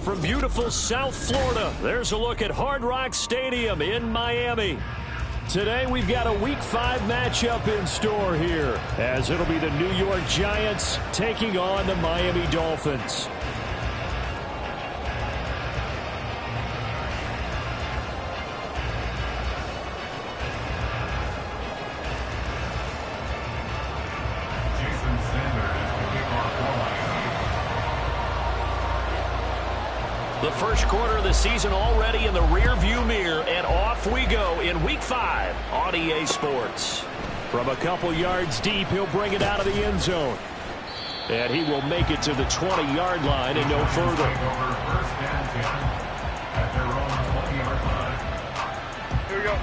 From beautiful South Florida, there's a look at Hard Rock Stadium in Miami. Today we've got a Week 5 matchup in store here, as it'll be the New York Giants taking on the Miami Dolphins. The first quarter of the season already in the rear-view mirror, and off we go in Week 5 on EA Sports. From a couple yards deep, he'll bring it out of the end zone. And he will make it to the 20-yard line and no further. Here we go.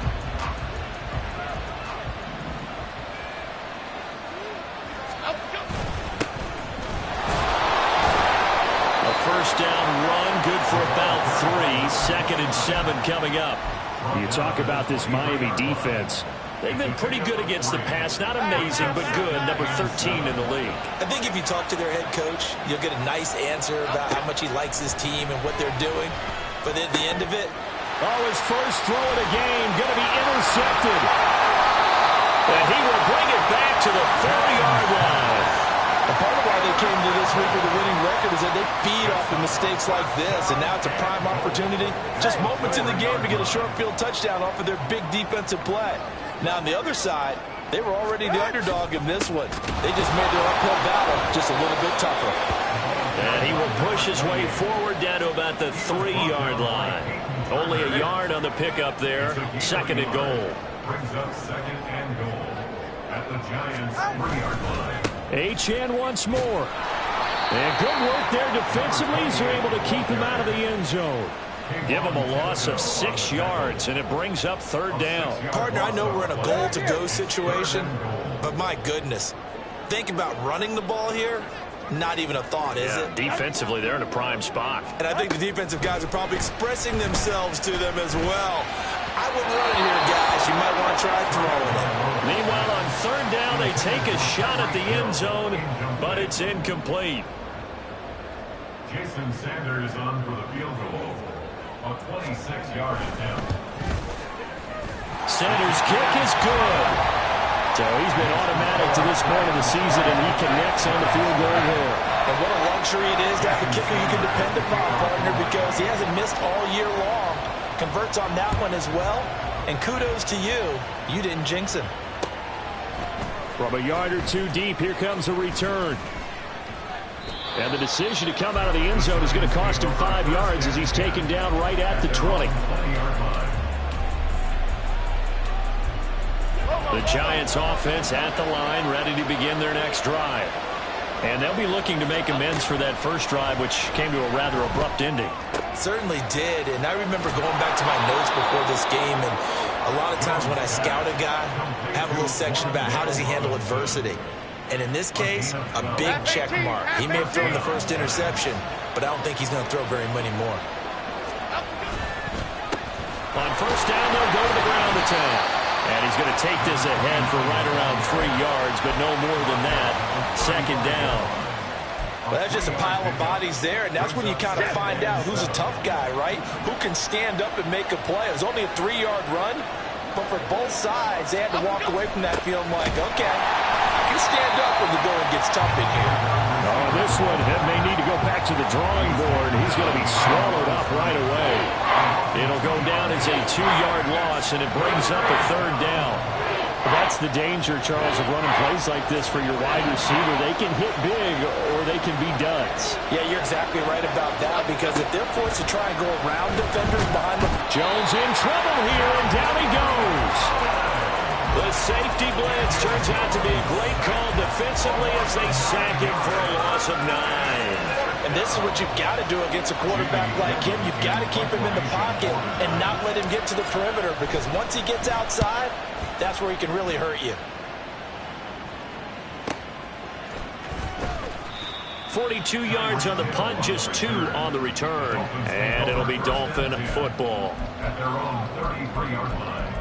First down run, good for about 3. 2nd and 7 coming up. You talk about this Miami defense. They've been pretty good against the pass. Not amazing, but good. Number 13 in the league. I think if you talk to their head coach, you'll get a nice answer about how much he likes his team and what they're doing. But at the end of it, his first throw of the game going to be intercepted. And he will bring it back to the 30-yard line. A part of why they came to this week with a winning record is that they feed off of mistakes like this, and now it's a prime opportunity, just moments in the game to get a short field touchdown off of their big defensive play. Now, on the other side, they were already the underdog in this one. They just made their uphill battle just a little bit tougher. And he will push his way forward down to about the 3-yard line. Only a yard on the pickup there. 2nd and goal. Brings up 2nd and goal at the Giants' 3-yard line. Achane once more. And good work there defensively as they're able to keep him out of the end zone. Give him a loss of 6 yards, and it brings up 3rd down. Partner, I know we're in a goal-to-go situation, but my goodness. Think about running the ball here. Not even a thought, is it? Defensively, they're in a prime spot. And I think the defensive guys are probably expressing themselves to them as well. I wouldn't run it here, guys. You might want to try throwing it. Meanwhile, on 3rd down, they take a shot at the end zone, but it's incomplete. Jason Sanders on for the field goal. A 26-yard attempt. Sanders' kick is good. So he's been automatic to this point of the season, and he connects on the field goal there. And what a luxury it is to have a kicker you can depend upon, partner, because he hasn't missed all year long. Converts on that one as well. And kudos to you. You didn't jinx him. From a yard or 2 deep, here comes a return. And the decision to come out of the end zone is going to cost him 5 yards as he's taken down right at the 20. The Giants offense at the line, ready to begin their next drive. And they'll be looking to make amends for that first drive, which came to a rather abrupt ending. Certainly did, and I remember going back to my notes before this game, and a lot of times when I scout a guy, I have a little section about how does he handle adversity. And in this case, a big check mark. He may have thrown the first interception, but I don't think he's going to throw very many more. On 1st down, they'll go to the ground attack. And he's going to take this ahead for right around 3 yards, but no more than that. 2nd down. Well, that's just a pile of bodies there, and that's when you kind of find out who's a tough guy, right? Who can stand up and make a play. It was only a 3-yard run, but for both sides, they had to walk away from that feeling like, okay, I can stand up when the going gets tough in here. Oh, this one may need to go back to the drawing board. He's going to be swallowed up right away. It'll go down as a 2-yard loss, and it brings up a 3rd down. That's the danger, Charles, of running plays like this for your wide receiver. They can hit big or they can be duds. Yeah, you're exactly right about that, because if they're forced to try and go around defenders behind them. Jones in trouble here, and down he goes. The safety blitz turns out to be a great call defensively as they sack him for a loss of 9. And this is what you've got to do against a quarterback like him. You've got to keep him in the pocket and not let him get to the perimeter, because once he gets outside, that's where he can really hurt you. 42 yards on the punt, just 2 on the return. And it'll be Dolphin football. At their own 33-yard line.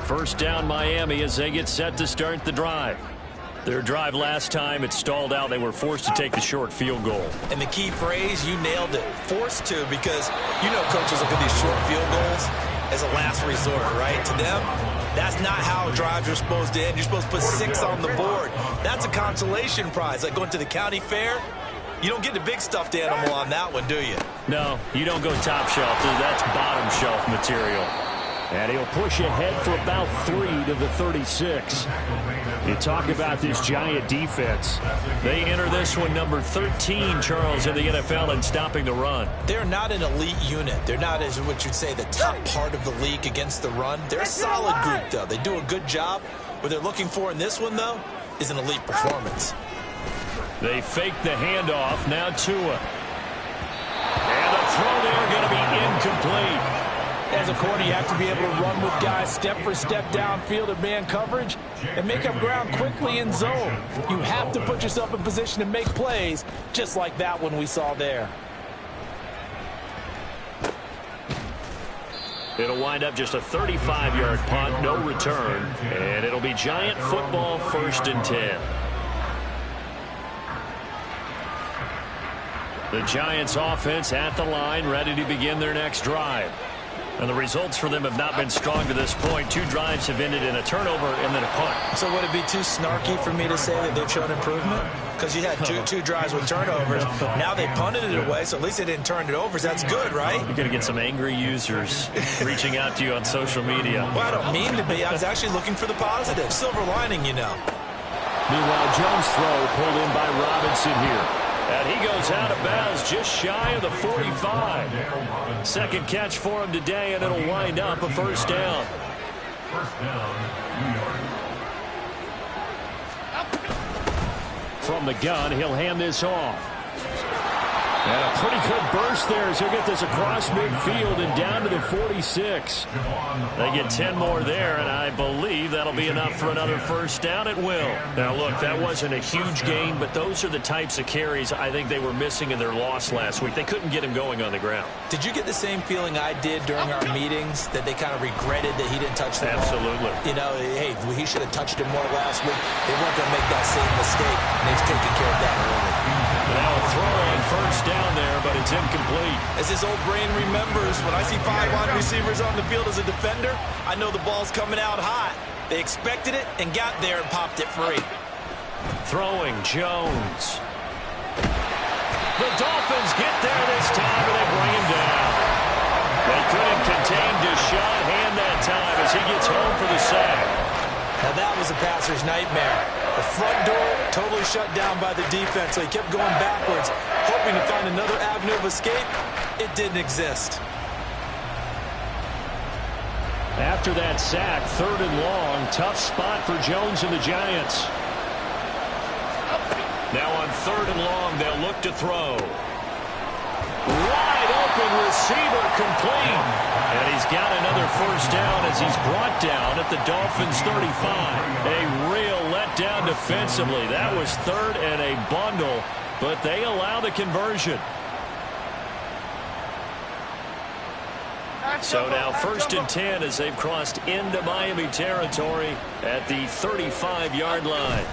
First down Miami as they get set to start the drive. Their drive last time, it stalled out. They were forced to take the short field goal. And the key phrase, you nailed it, forced to, because you know coaches look at these short field goals as a last resort, right? To them, that's not how drives are supposed to end. You're supposed to put 6 on the board. That's a consolation prize, like going to the county fair. You don't get the big stuffed animal on that one, do you? No, you don't go top shelf. That's bottom shelf material. And he'll push ahead for about 3 to the 36. You talk about this Giant defense. They enter this one number 13, Charles, in the NFL in stopping the run. They're not an elite unit. They're not, as what you'd say, the top part of the league against the run. They're a solid group, though. They do a good job. What they're looking for in this one, though, is an elite performance. They fake the handoff. Now Tua. And the throw there going to be incomplete. As a corner, you have to be able to run with guys step for step downfield in man coverage and make up ground quickly in zone. You have to put yourself in position to make plays, just like that one we saw there. It'll wind up just a 35-yard punt, no return, and it'll be Giant football, 1st and 10. The Giants offense at the line, ready to begin their next drive. And the results for them have not been strong to this point. 2 drives have ended in a turnover and then a punt. So would it be too snarky for me to say that they've shown improvement? Because you had two drives with turnovers. Now they punted it away, so at least they didn't turn it over. So that's good, right? You're going to get some angry users reaching out to you on social media. Well, I don't mean to be. I was actually looking for the positive. Silver lining, you know. Meanwhile, Jones' throw pulled in by Robinson here. And he goes out of bounds just shy of the 45. Second catch for him today, and it'll wind up a 1st down. First down, New York. From the gun, he'll hand this off. And a pretty good burst there as he'll get this across midfield and down to the 46. They get 10 more there, and I believe that'll be enough for another 1st down. It will. Now, look, that wasn't a huge gain, but those are the types of carries I think they were missing in their loss last week. They couldn't get him going on the ground. Did you get the same feeling I did during our meetings, that they kind of regretted that he didn't touch the ball? Absolutely. You know, hey, he should have touched him more last week. They weren't going to make that same mistake, and they've taken care of that early. Now a throw on 1st down there, but it's incomplete. As his old brain remembers, when I see 5 wide receivers on the field as a defender, I know the ball's coming out hot. They expected it and got there and popped it free. Throwing Jones. The Dolphins get there this time, and they bring him down. They couldn't contain Deshaun Hand that time as he gets home for the sack. Now that was a passer's nightmare. The front door totally shut down by the defense, so he kept going backwards, hoping to find another avenue of escape. It didn't exist. After that sack, 3rd and long, tough spot for Jones and the Giants. Now on 3rd and long, they'll look to throw. Wide open receiver, complete. And he's got another 1st down as he's brought down at the Dolphins' 35. A real letdown defensively. That was 3rd and a bundle, but they allow the conversion. So now 1st and 10 as they've crossed into Miami territory at the 35-yard line.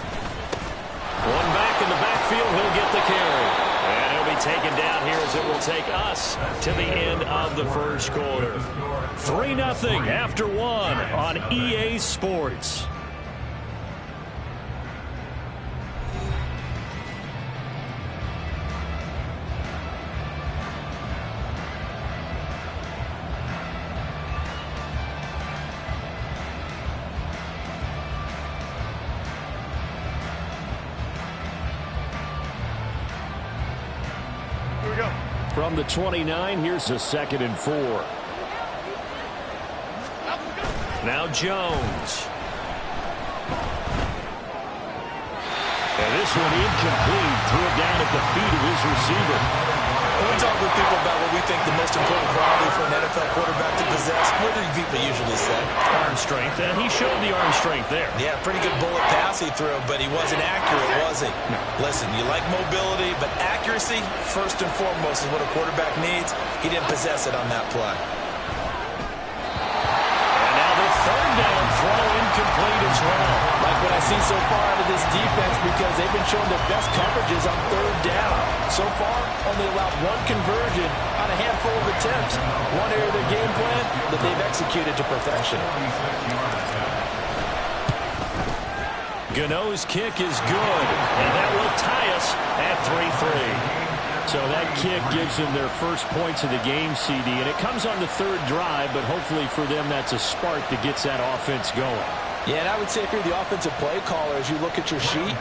One back in the backfield, he'll get the carry. And he'll be taken down here as it will take us to the end of the 1st quarter. 3-0 after 1 on EA Sports. From the 29, here's a 2nd and 4. Now Jones. And this one incomplete. Threw it down at the feet of his receiver. When we talk with people about what we think the most important quality for an NFL quarterback to possess, what do people usually say? Arm strength, and he showed the arm strength there. Yeah, pretty good bullet pass he threw, but he wasn't accurate, was he? No. Listen, you like mobility, but accuracy, first and foremost, is what a quarterback needs. He didn't possess it on that play. And now the 3rd down throw incomplete as well. Like what I see so far out of this defense, because they've been showing their best coverages on 3rd down. So far, only allowed 1 conversion on a handful of attempts. One area of their game plan that they've executed to perfection. Gano's kick is good, and that will tie us at 3-3. So that kick gives them their first points of the game, CD, and it comes on the 3rd drive, but hopefully for them that's a spark that gets that offense going. Yeah, and I would say if you're the offensive play caller, as you look at your sheet,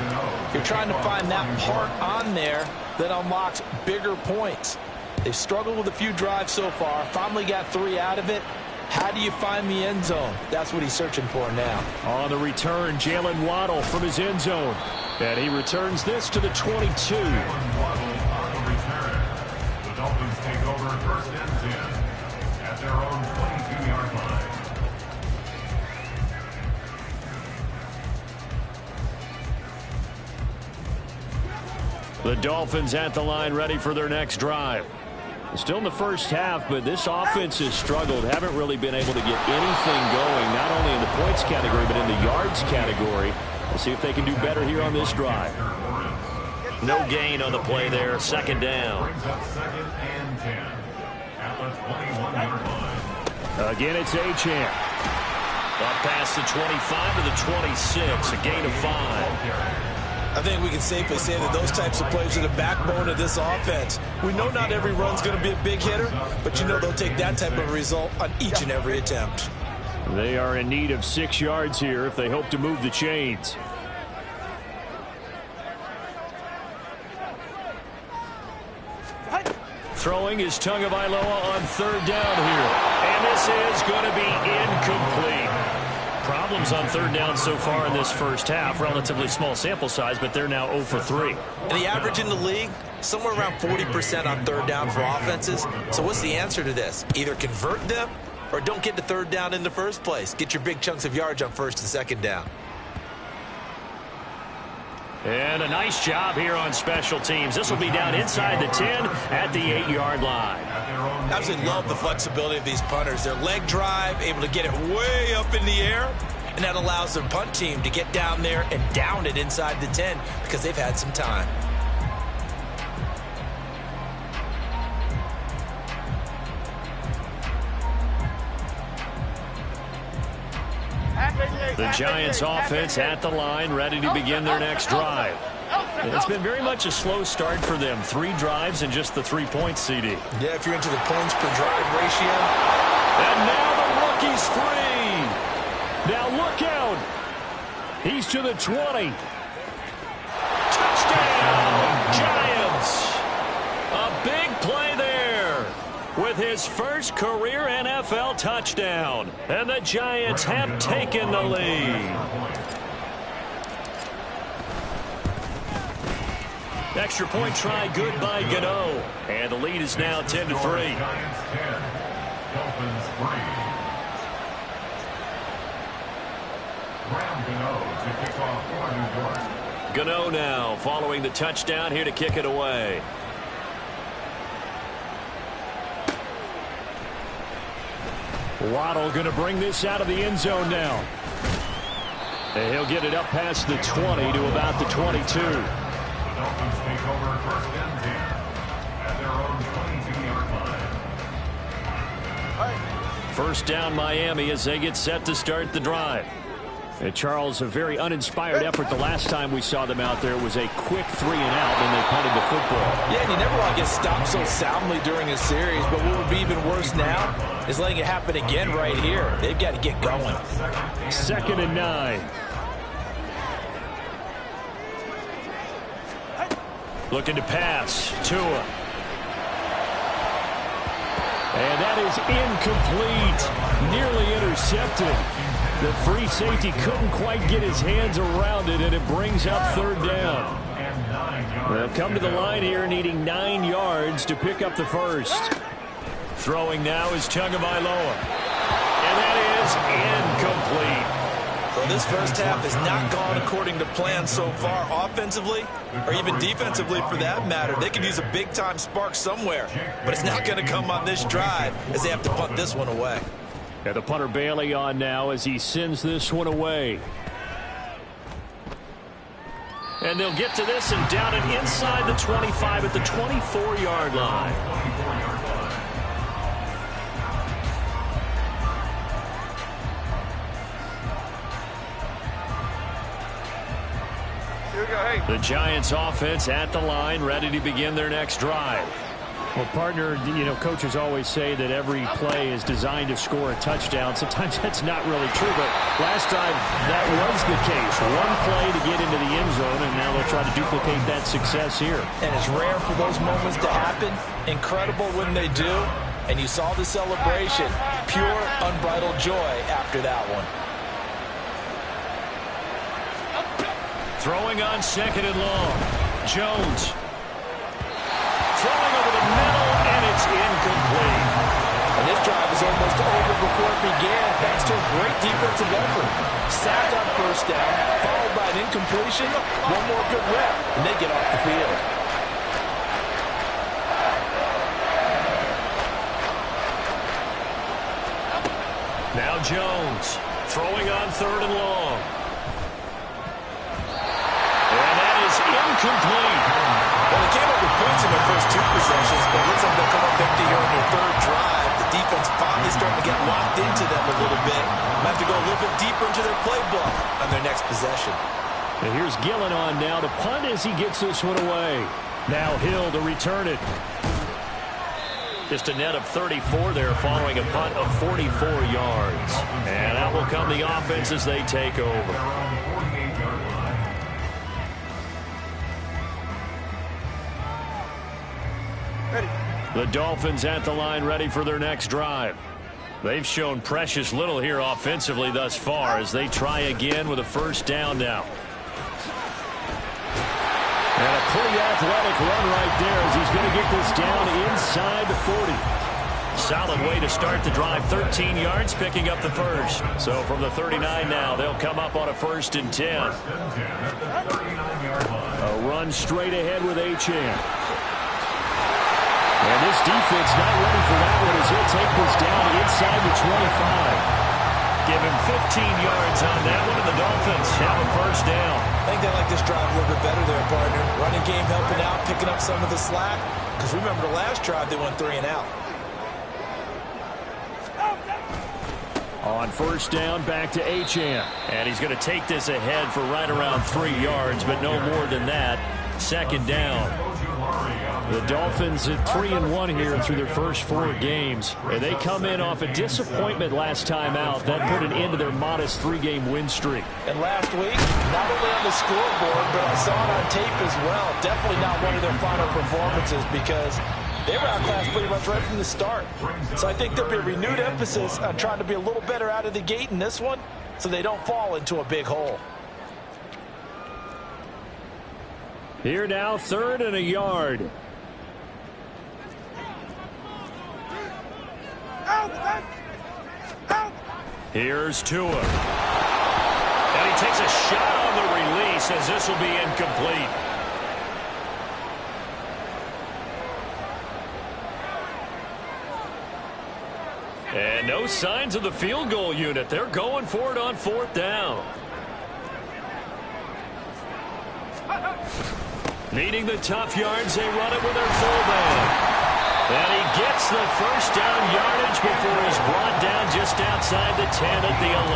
you're trying to find that part on there that unlocks bigger points. They've struggled with a few drives so far, finally got 3 out of it. How do you find the end zone? That's what he's searching for now. On the return, Jalen Waddle from his end zone. And he returns this to the 22. Jalen Waddle on the return. The Dolphins take over 1st and 10 at their own 22-yard line. The Dolphins at the line, ready for their next drive. Still in the first half, but this offense has struggled. Haven't really been able to get anything going, not only in the points category, but in the yards category. We'll see if they can do better here on this drive. No gain on the play there. 2nd down. Brings up 2nd and 10 at the 21-yard line. Again, it's Achane. Up past the 25 to the 26, a gain of 5. I think we can safely say that those types of plays are the backbone of this offense. We know not every run's going to be a big hitter, but you know they'll take that type of result on each and every attempt. They are in need of 6 yards here if they hope to move the chains. Throwing is Tagovailoa on 3rd down here. And this is going to be incomplete. Problems on 3rd down so far in this first half. Relatively small sample size, but they're now 0 for 3. And the average in the league, somewhere around 40% on 3rd down for offenses. So what's the answer to this? Either convert them or don't get to 3rd down in the first place. Get your big chunks of yards on 1st and 2nd down. And a nice job here on special teams. This will be down inside the 10 at the 8-yard line. I absolutely love the flexibility of these punters. Their leg drive, able to get it way up in the air, and that allows their punt team to get down there and down it inside the 10 because they've had some time. The Giants offense at the line, ready to begin their next drive. It's been very much a slow start for them. 3 drives and just the 3 points, CD. Yeah, if you're into the points per drive ratio. And now the rookie's free. Now look out. He's to the 20. Touchdown, Giants. A big play there with his first career NFL touchdown. And the Giants have taken the lead. Extra point try good by Gano. And the lead is now 10-3. Giants 10, Dolphins 3. Graham Gano to kick off for New York. Gano now following the touchdown here to kick it away. Waddle going to bring this out of the end zone now. And he'll get it up past the 20 to about the 22. The Dolphins take over 1st and 10 at their own 22-yard line. First down Miami as they get set to start the drive. And Charles, a very uninspired effort the last time we saw them out there. It was a quick 3 and out when they punted the football. Yeah, and you never want to get stopped so soundly during a series, but what would be even worse now is letting it happen again right here. They've got to get going. 2nd and 9. Looking to pass. Tua. And that is incomplete. Nearly intercepted. The free safety couldn't quite get his hands around it, and it brings up third down. They'll come to the line here needing 9 yards to pick up the first. Throwing now is Tagovailoa. And that is incomplete. Well, this first half has not gone according to plan so far offensively or even defensively for that matter. They could use a big-time spark somewhere, but it's not going to come on this drive as they have to punt this one away. Yeah, the punter Bailey on now as he sends this one away. And they'll get to this and down it inside the 25 at the 24-yard line. The Giants offense at the line, ready to begin their next drive. Well, partner, you know, coaches always say that every play is designed to score a touchdown. Sometimes that's not really true, but last drive that was the case. One play to get into the end zone, and now they'll try to duplicate that success here. And it's rare for those moments to happen. Incredible when they do. And you saw the celebration. Pure, unbridled joy after that one. Throwing on second and long. Jones. Throwing over the middle, and it's incomplete. And this drive is almost over before it began, thanks to a great defensive effort. Sacked on first down, followed by an incompletion. One more good rep, and they get off the field. Now Jones, throwing on third and long. And that is incomplete. Well, they came up with points in their first 2 possessions, but it looks like they'll come up empty here in their third drive. The defense finally starting to get locked into them a little bit. Might have to go a little bit deeper into their playbook on their next possession. And here's Gillen on now to punt as he gets this one away. Now Hill to return it. Just a net of 34 there following a punt of 44 yards. And out will come the offense as they take over. The Dolphins at the line ready for their next drive. They've shown precious little here offensively thus far as they try again with a first down now. And a pretty athletic run right there as he's going to get this down inside the 40. Solid way to start the drive. 13 yards, picking up the first. So from the 39 now, they'll come up on a 1st and 10. A run straight ahead with Achane. And this defense not ready for that one as he'll take this down inside the 25. Give him 15 yards on that one, and the Dolphins have a first down. I think they like this drive a little bit better there, partner. Running game helping out, picking up some of the slack. Because remember the last drive, they went 3 and out. On first down, back to Achane. And he's going to take this ahead for right around 3 yards, but no more than that. Second down. The Dolphins at 3-1 here through their first 4 games. And they come in off a disappointment last time out. That put an end to their modest 3-game win streak. And last week, not only on the scoreboard, but I saw it on tape as well. Definitely not one of their final performances because they were outclassed pretty much right from the start. So I think there'll be a renewed emphasis on trying to be a little better out of the gate in this one so they don't fall into a big hole. Here now, 3rd and a yard. Here's Tua. And he takes a shot on the release as this will be incomplete. And no signs of the field goal unit. They're going for it on 4th down. Needing the tough yards, they run it with their fullback. And he gets the first down yardage before he's brought down just outside the 10 at the 11.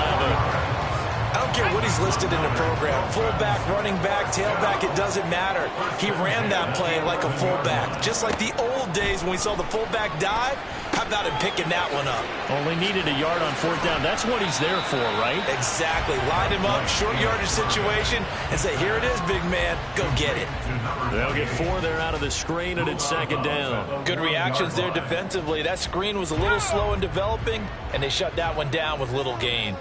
I don't care what he's listed in the program. Fullback, running back, tailback, it doesn't matter. He ran that play like a fullback. Just like the old days when we saw the fullback dive. How about him picking that one up? Only needed a yard on 4th down. That's what he's there for, right? Exactly. Line him up, short yardage situation, and say, here it is, big man. Go get it. They'll get 4 there out of the screen, and it's 2nd down. Good reactions there defensively. That screen was a little slow in developing, and they shut that one down with little gain.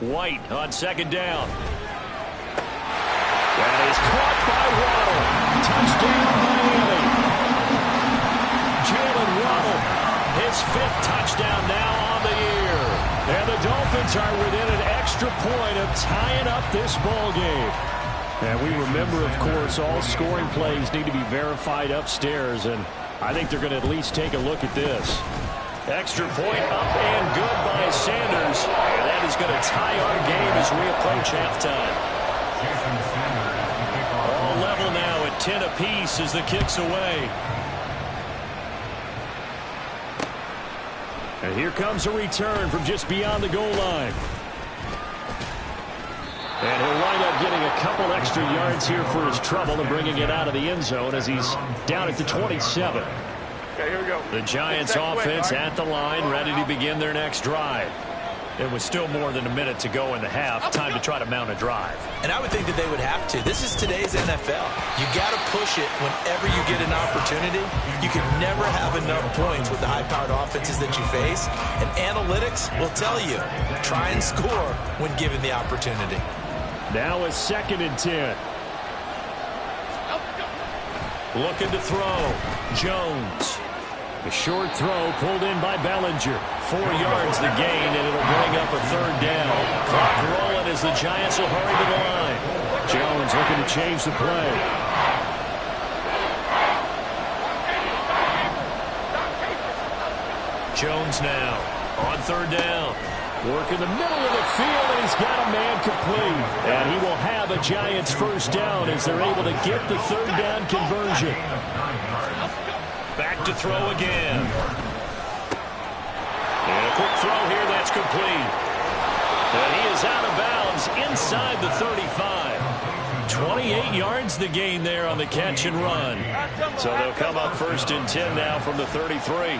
White on 2nd down. That is caught by Waddle. Touchdown, Miami. Jalen Waddle, his 5th touchdown now on the year. And the Dolphins are within an extra point of tying up this ball game. And we remember, of course, all scoring plays need to be verified upstairs, and I think they're going to at least take a look at this. Extra point up and good by Sanders. And that is going to tie our game as we approach halftime. All level now at 10 apiece as the kick's away. And here comes a return from just beyond the goal line. And he'll wind up getting a couple extra yards here for his trouble and bringing it out of the end zone as he's down at the 27. Okay, here we go. The Giants offense at the line, ready to begin their next drive. There was still more than a minute to go in the half. Time to try to mount a drive. And I would think that they would have to. This is today's NFL. You got to push it whenever you get an opportunity. You can never have enough points with the high-powered offenses that you face. And analytics will tell you, try and score when given the opportunity. Now a 2nd and 10. Looking to throw. Jones. A short throw pulled in by Bellinger. 4 yards the gain, and it'll bring up a 3rd down. Clock rolling as the Giants will hurry to the line. Jones looking to change the play. Jones now on 3rd down. Work in the middle of the field, and he's got a man complete. And he will have a Giants 1st down as they're able to get the 3rd down conversion. Back to throw again. And a quick throw here, that's complete. And he is out of bounds inside the 35. 28 yards the gain there on the catch and run. So they'll come up 1st and 10 now from the 33.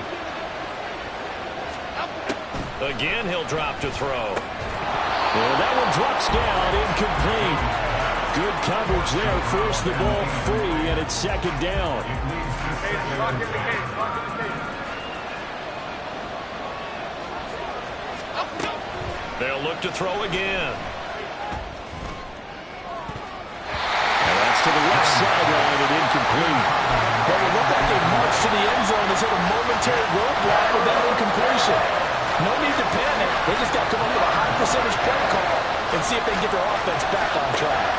Again, he'll drop to throw. And that one drops down, incomplete. Good coverage there, forced the ball free, and it's 2nd down. They'll look to throw again. And that's to the left sideline and incomplete. Well, it looked like they marched to the end zone and hit a momentary roadblock with that incompletion. No need to panic. They just got to come up with a high percentage play call and see if they can get their offense back on track.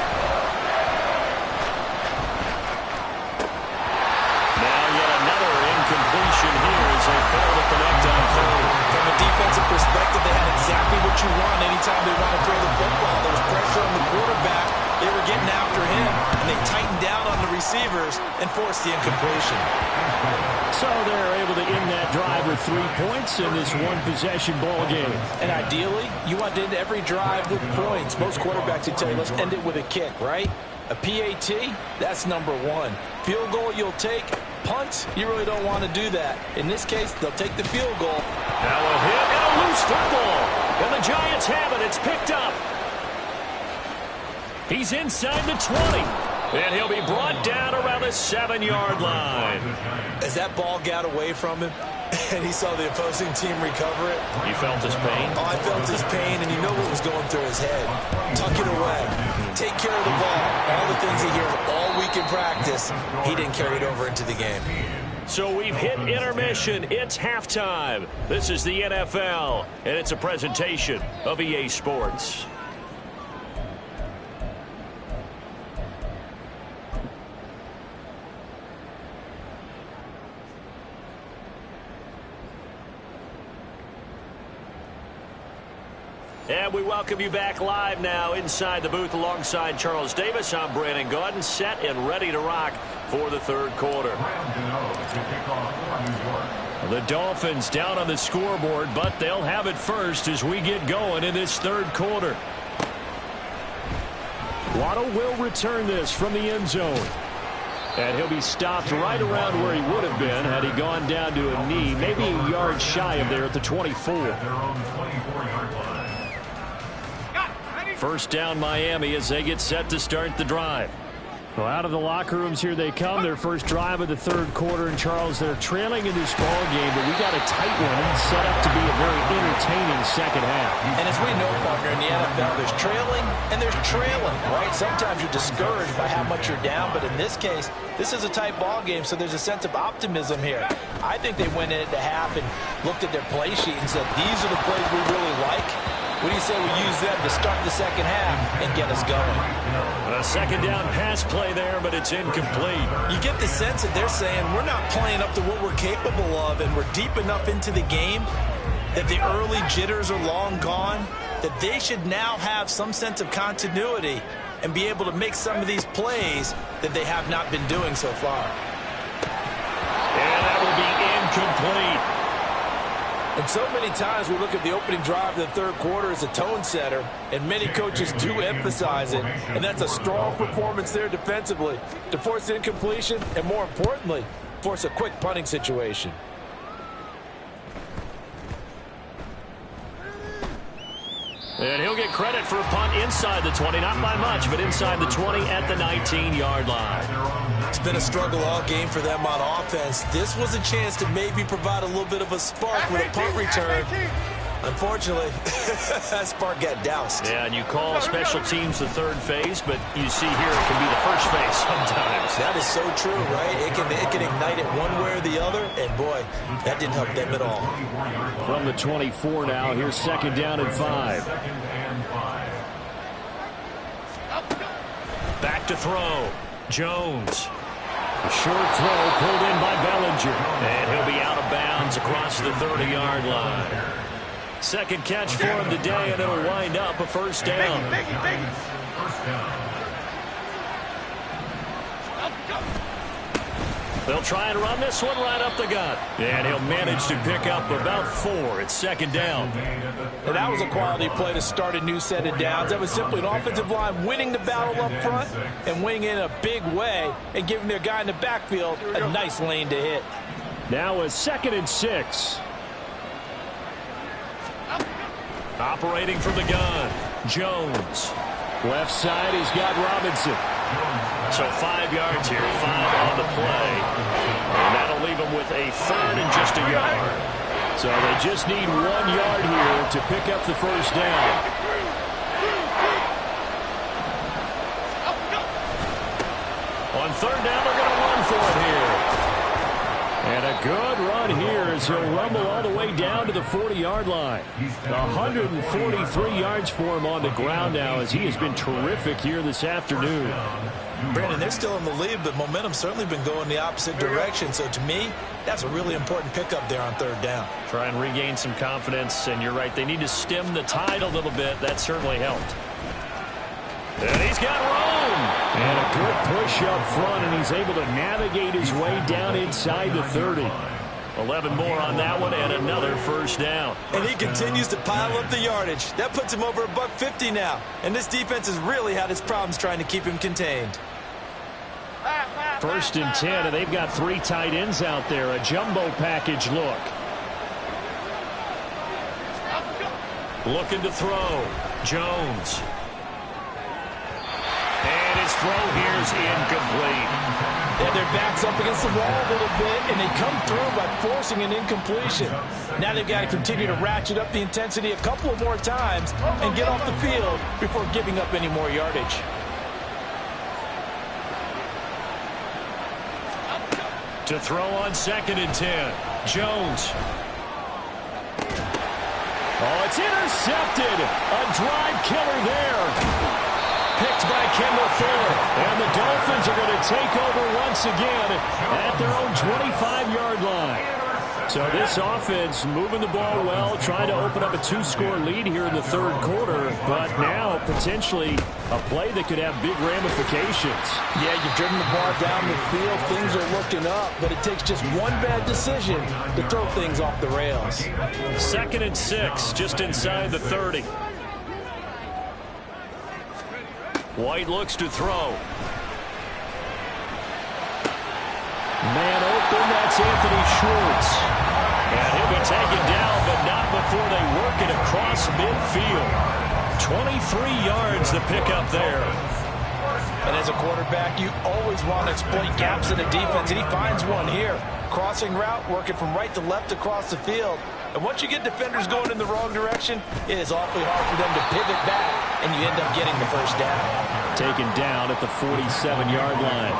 Now yet another incompletion here as they fail to connect on 3rd. From a defensive perspective, they had exactly what you want anytime they want to throw the football. There was pressure on the quarterback. They were getting after him, and they tightened down on the receivers and forced the incompletion. So they're able to end that drive with 3 points in this one-possession ball game. And ideally, you want to end every drive with points. Most quarterbacks would tell you, let's end it with a kick, right? A PAT, that's number 1. Field goal you'll take. Punts, you really don't want to do that. In this case, they'll take the field goal. Now a hit and a loose football. And the Giants have it. It's picked up. He's inside the 20. And he'll be brought down around the 7-yard line. As that ball got away from him, and he saw the opposing team recover it. You felt his pain? Oh, I felt his pain, and you know what was going through his head. Tuck it away. Take care of the ball. All the things he hears all week in practice, he didn't carry it over into the game. So we've hit intermission. It's halftime. This is the NFL, and it's a presentation of EA Sports. And we welcome you back live now inside the booth alongside Charles Davis. I'm Brandon Gaudin, set and ready to rock for the 3rd quarter. The Dolphins down on the scoreboard, but they'll have it first as we get going in this 3rd quarter. Waddle will return this from the end zone. And he'll be stopped right around where he would have been had he gone down to a knee, maybe a yard shy of there at the 24. First down Miami as they get set to start the drive. Well, out of the locker rooms here they come. Their first drive of the third quarter. And, Charles, they're trailing in this ball game, but we got a tight one set up to be a very entertaining second half. And as we know, partner, in the NFL, there's trailing and there's trailing, right? Sometimes you're discouraged by how much you're down, but in this case, this is a tight ball game, so there's a sense of optimism here. I think they went in at the half and looked at their play sheet and said, these are the plays we really like. What do you say we use them to start the second half and get us going? A second down pass play there, but it's incomplete. You get the sense that they're saying we're not playing up to what we're capable of, and we're deep enough into the game that the early jitters are long gone, that they should now have some sense of continuity and be able to make some of these plays that they have not been doing so far. And that will be incomplete. And so many times we look at the opening drive of the third quarter as a tone setter, and many coaches do emphasize it, and that's a strong performance there defensively to force incompletion and, more importantly, force a quick punting situation. And he'll get credit for a punt inside the 20, not by much, but inside the 20 at the 19-yard line. It's been a struggle all game for them on offense. This was a chance to maybe provide a little bit of a spark with a punt return. Unfortunately, that spark got doused. Yeah, and you call special teams the third phase, but you see here it can be the first phase sometimes. That is so true, right? It can ignite it one way or the other, and boy, that didn't help them at all. From the 24 now, here's second down and 5. Back to throw. Jones. A short throw pulled in by Bellinger. And he'll be out of bounds across the 30-yard line. Second catch for him today, and it'll wind up a first down. They'll try and run this one right up the gut. And he'll manage to pick up about 4. It's second down. And that was a quality play to start a new set of downs. That was simply an offensive line winning the battle up front and winning in a big way and giving their guy in the backfield a nice lane to hit. Now a 2nd and 6. Operating from the gun, Jones. Left side, he's got Robinson. So 5 yards here, 5 on the play. And that'll leave him with a 3rd and just a yard. So they just need 1 yard here to pick up the first down. On 3rd down, they're going to run for it here. And a good run here as he'll rumble all the way down to the 40-yard line. 143 yards for him on the ground now as he has been terrific here this afternoon. Brandon, they're still in the lead, but momentum's certainly been going the opposite direction. So to me, that's a really important pickup there on 3rd down. Try and regain some confidence, and you're right, they need to stem the tide a little bit. That certainly helped. And he's got room. And a good push up front, and he's able to navigate his way down inside the 30. 11 more on that one, and another first down. And he continues to pile up the yardage. That puts him over $150 now. And this defense has really had its problems trying to keep him contained. 1st and 10, and they've got 3 tight ends out there. A jumbo package look. Looking to throw. Jones. And his throw here is incomplete. Yeah, their back's up against the wall a little bit, and they come through by forcing an incompletion. Now they've got to continue to ratchet up the intensity a couple of more times and get off the field before giving up any more yardage. To throw on 2nd and 10. Jones. Oh, it's intercepted. A drive killer there. Picked by Kendall Fuller. And the Dolphins are going to take over once again at their own 25-yard line. So this offense moving the ball well, trying to open up a 2-score lead here in the 3rd quarter, but now potentially a play that could have big ramifications. Yeah, you've driven the ball down the field. Things are looking up, but it takes just one bad decision to throw things off the rails. 2nd and 6, just inside the 30. White looks to throw. Man open, that's Anthony Schwartz. And he'll be taken down, but not before they work it across midfield. 23 yards to pick up there. And as a quarterback, you always want to exploit gaps in the defense, and he finds one here. Crossing route, working from right to left across the field. And once you get defenders going in the wrong direction, it is awfully hard for them to pivot back, and you end up getting the first down. Taken down at the 47-yard line.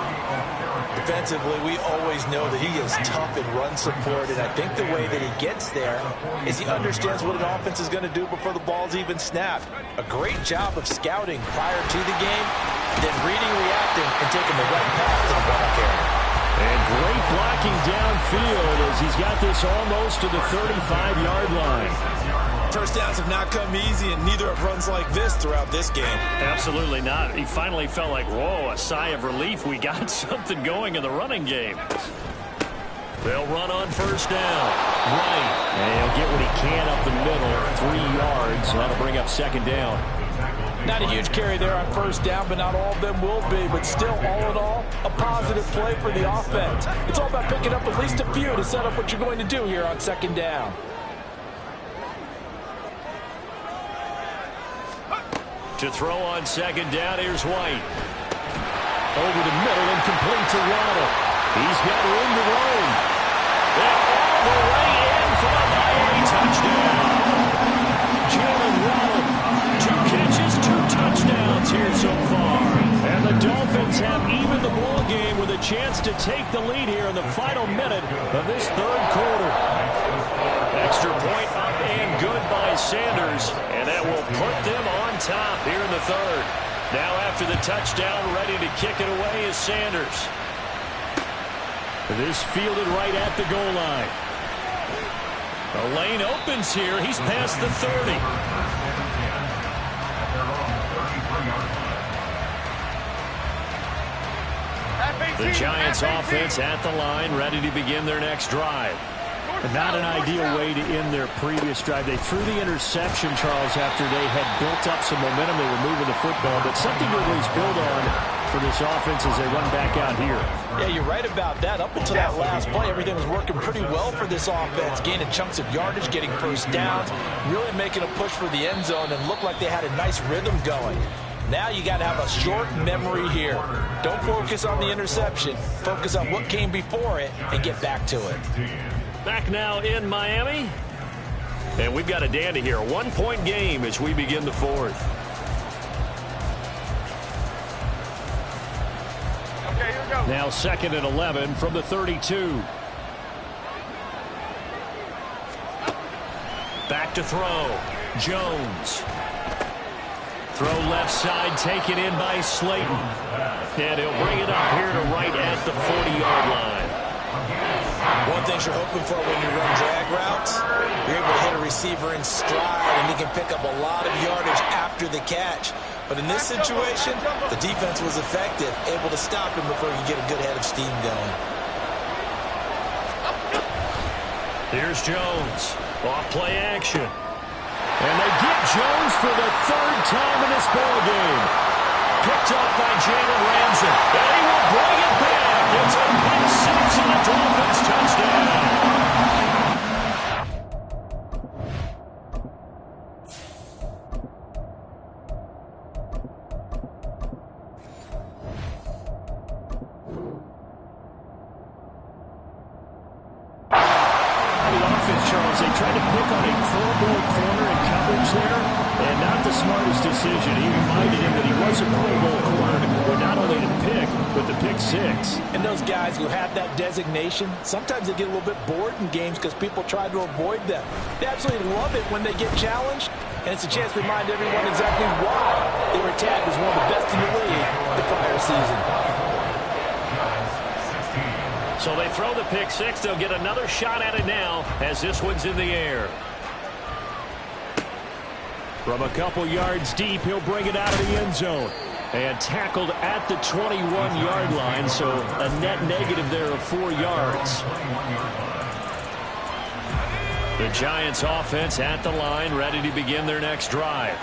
Defensively, we always know that he is tough in run support, and I think the way that he gets there is he understands what an offense is going to do before the ball's even snapped. A great job of scouting prior to the game, then reading, reacting, and taking the right path to the ball carrier. And great blocking downfield as he's got this almost to the 35-yard line. First downs have not come easy, and neither have runs like this throughout this game. Absolutely not. He finally felt like, whoa, a sigh of relief. We got something going in the running game. They'll run on first down. Right. And he'll get what he can up the middle, 3 yards. That'll bring up second down. Not a huge carry there on first down, but not all of them will be. But still, all in all, a positive play for the offense. It's all about picking up at least a few to set up what you're going to do here on second down. To throw on second down, here's White. Over the middle and complete to Waddle. He's got room to roam. They're all the way in for a Miami touchdown. Jalen Waddle, 2 catches, 2 touchdowns here so far. And the Dolphins have even the ball game with a chance to take the lead here in the final minute of this third quarter. Extra point up and good by Sanders, and that will put them on top here in the third. Now after the touchdown, ready to kick it away is Sanders. This fielded right at the goal line. The lane opens here. He's past the 30. The Giants offense at the line, ready to begin their next drive. Not an ideal way to end their previous drive. They threw the interception, Charles, after they had built up some momentum. They were moving the football, but something to at least build on for this offense as they run back out here. Yeah, you're right about that. Up until that last play, everything was working pretty well for this offense, gaining chunks of yardage, getting first downs, really making a push for the end zone, and looked like they had a nice rhythm going. Now you got to have a short memory here. Don't focus on the interception. Focus on what came before it and get back to it. Back now in Miami. And we've got a dandy here. A 1-point game as we begin the fourth. Okay, here we go. Now 2nd and 11 from the 32. Back to throw. Jones. Throw left side, taken in by Slayton. And he'll bring it up here to right at the 40-yard line. One thing you're hoping for when you run drag routes, you're able to hit a receiver in stride, and he can pick up a lot of yardage after the catch. But in this situation, the defense was effective, able to stop him before you get a good head of steam going. Here's Jones. Off play action. And they get Jones for the 3rd time in this ball game. Picked up by Jalen Ramsey. And he will bring it back. It's a pick 6 and a Dolphins touchdown. Charles, they tried to pick on a Pro Bowl corner in coverage there, and not the smartest decision. He reminded him that he was a Pro Bowl corner, but not only to pick, but the pick 6. And those guys who have that designation, sometimes they get a little bit bored in games because people try to avoid them. They absolutely love it when they get challenged, and it's a chance to remind everyone exactly why they were tagged as one of the best in the league the prior season. So they throw the pick 6. They'll get another shot at it now as this one's in the air. From a couple yards deep, he'll bring it out of the end zone. And tackled at the 21-yard line, so a net negative there of 4 yards. The Giants offense at the line, ready to begin their next drive.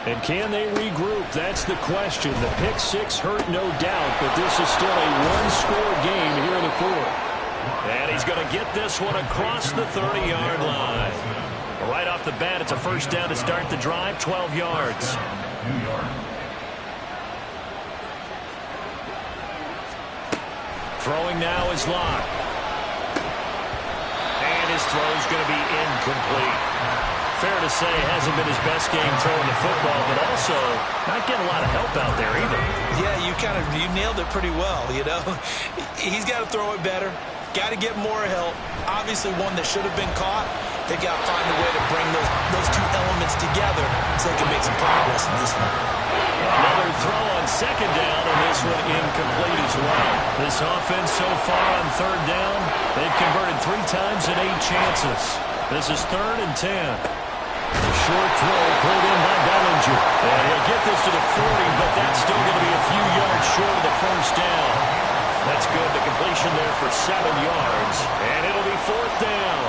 And can they regroup? That's the question. The pick six hurt, no doubt, but this is still a one-score game here in the fourth. And he's going to get this one across the 30-yard line. Right off the bat, it's a first down to start the drive, 12 yards. Throwing now is Locke. And his throw's going to be incomplete. Fair to say, hasn't been his best game throwing the football, but also not getting a lot of help out there either. Yeah, you nailed it pretty well, you know. He's got to throw it better. Got to get more help. Obviously one that should have been caught. They got to find a way to bring those two elements together so they can make some progress in this one. Another throw on second down, and this one incomplete as well. This offense so far on third down, they've converted 3 times in 8 chances. This is 3rd and 10. A short throw pulled in by Bellinger. And he'll get this to the 40, but that's still going to be a few yards short of the first down. That's good. The completion there for 7 yards. And it'll be 4th down.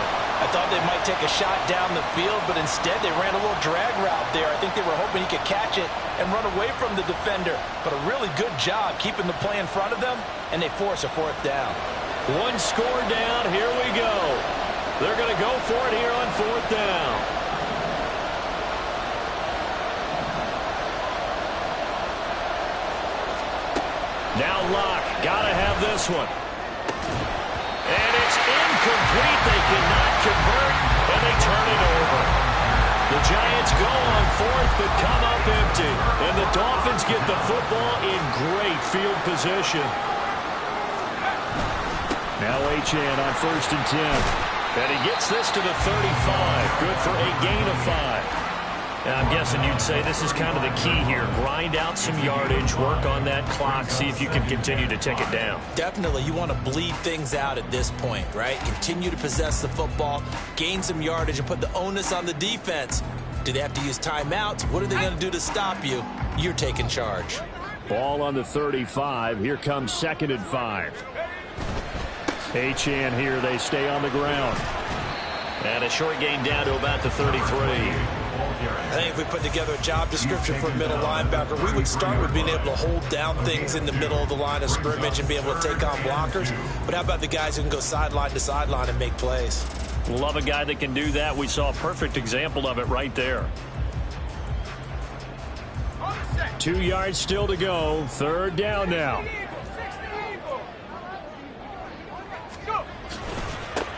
I thought they might take a shot down the field, but instead they ran a little drag route there. I think they were hoping he could catch it and run away from the defender. But a really good job keeping the play in front of them, and they force a 4th down. 1 score down. Here we go. They're going to go for it here on 4th down. Now Locke. Got to have this one. And it's incomplete. They cannot convert, and they turn it over. The Giants go on 4th, but come up empty. And the Dolphins get the football in great field position. Now Achane on 1st and 10. And he gets this to the 35. Good for a gain of 5. Now, I'm guessing you'd say this is kind of the key here. Grind out some yardage, work on that clock, see if you can continue to take it down. Definitely. You want to bleed things out at this point, right? Continue to possess the football, gain some yardage, and put the onus on the defense. Do they have to use timeouts? What are they going to do to stop you? You're taking charge. Ball on the 35. Here comes 2nd and 5. Achane here. They stay on the ground. And a short gain down to about the 33. I think if we put together a job description for a middle linebacker, we would start with being able to hold down things in the middle of the line of scrimmage and be able to take on blockers. But how about the guys who can go sideline to sideline and make plays? Love a guy that can do that. We saw a perfect example of it right there. 2 yards still to go. 3rd down now.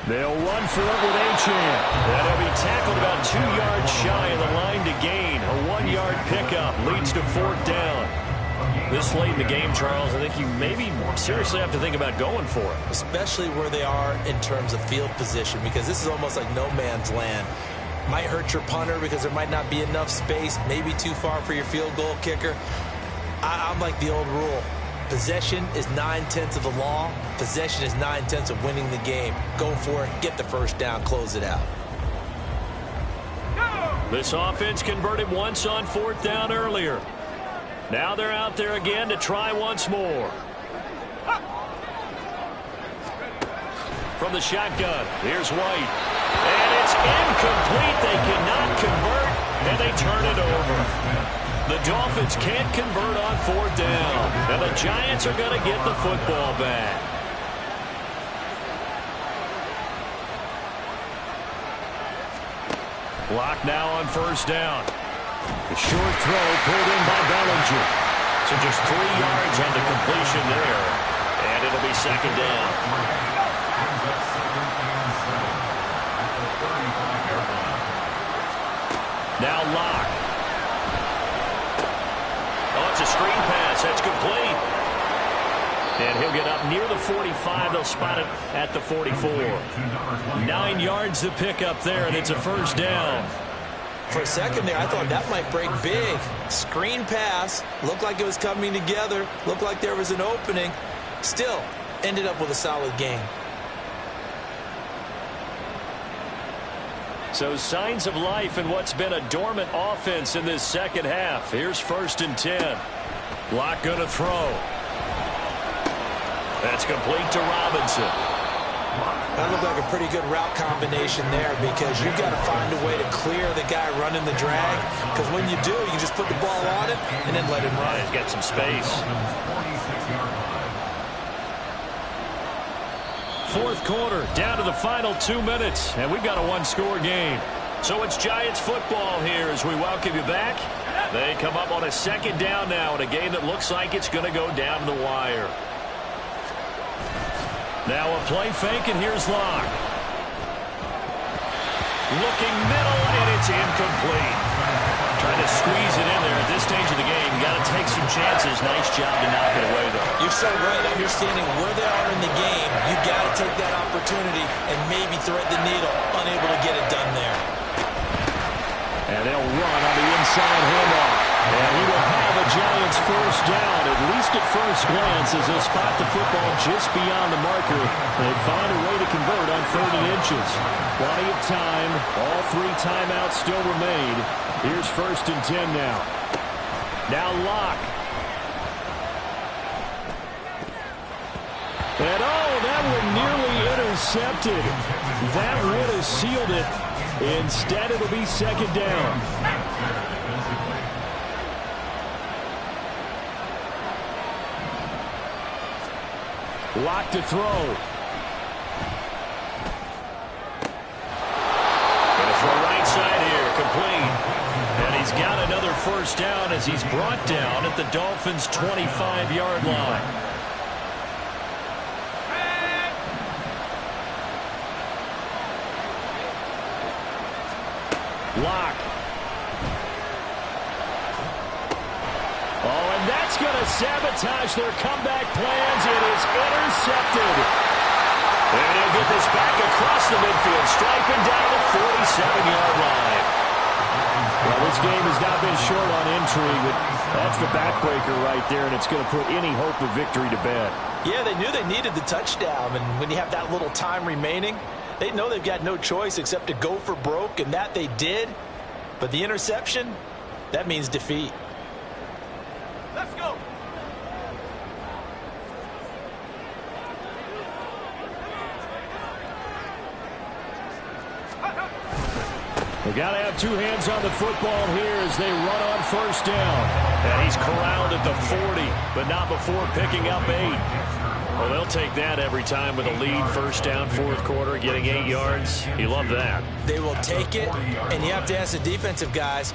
They'll run for it with Achane. And he'll be tackled about 2 yards shy of the line to gain. A 1-yard pickup leads to 4th down. This late in the game, Charles, I think you maybe seriously have to think about going for it. Especially where they are in terms of field position, because this is almost like no man's land. Might hurt your punter because there might not be enough space, maybe too far for your field goal kicker. I'm like the old rule. Possession is 9/10 of the law. Possession is 9/10 of winning the game. Go for it, get the first down, close it out. This offense converted once on 4th down earlier. Now they're out there again to try once more. From the shotgun, here's White. And it's incomplete. They cannot convert, and they turn it over. The Dolphins can't convert on 4th down, and the Giants are going to get the football back. Block now on 1st down. The short throw pulled in by Bellinger. So just 3 yards on the completion there, and it'll be 2nd down. Now Locke. Oh, it's a screen pass. That's complete. And he'll get up near the 45. They'll spot it at the 44. 9 yards to pick up there, and it's a 1st down. For a second there, I thought that might break big. Screen pass. Looked like it was coming together. Looked like there was an opening. Still, ended up with a solid game. So signs of life in what's been a dormant offense in this second half. Here's 1st and 10. Locke going to throw. That's complete to Robinson. That looked like a pretty good route combination there because you've got to find a way to clear the guy running the drag, because when you do, you just put the ball on him and then let him run. He's got some space. Fourth quarter, down to the final 2 minutes, and we've got a one-score game. So it's Giants football here as we welcome you back. They come up on a second down now in a game that looks like it's going to go down to the wire. Now a play fake, and here's Locke. Looking middle, and it's incomplete. Trying to squeeze it in there at this stage of the game. You got to take some chances. Nice job to knock it away, though. You're so right. Understanding where they are in the game, you got to take that opportunity and maybe thread the needle. Unable to get it done there. And they'll run on the inside handoff. And he will have a Giants first down, at least at first glance, as they'll spot the football just beyond the marker. They find a way to convert on 3rd and inches. Plenty of time. All 3 timeouts still remain. Here's 1st and 10 now. Now Locke. And that one nearly intercepted. That would have sealed it. Instead, it'll be 2nd down. Locke to throw. Gonna throw right side here, complete. And he's got another first down as he's brought down at the Dolphins' 25-yard line. Locke. Oh, and that's going to sabotage their comeback plans. It is intercepted. And he'll get this back across the midfield, striping down the 47-yard line. Well, this game has not been short on intrigue, but that's the backbreaker right there, and it's going to put any hope of victory to bed. Yeah, they knew they needed the touchdown, and when you have that little time remaining, they know they've got no choice except to go for broke, and that they did. But the interception, that means defeat. Let's go. They got to have 2 hands on the football here as they run on 1st down. And he's corralled at the 40, but not before picking up 8. Well, they'll take that every time with a lead. 1st down, 4th quarter, getting 8 yards. You love that. They will take it, and you have to ask the defensive guys,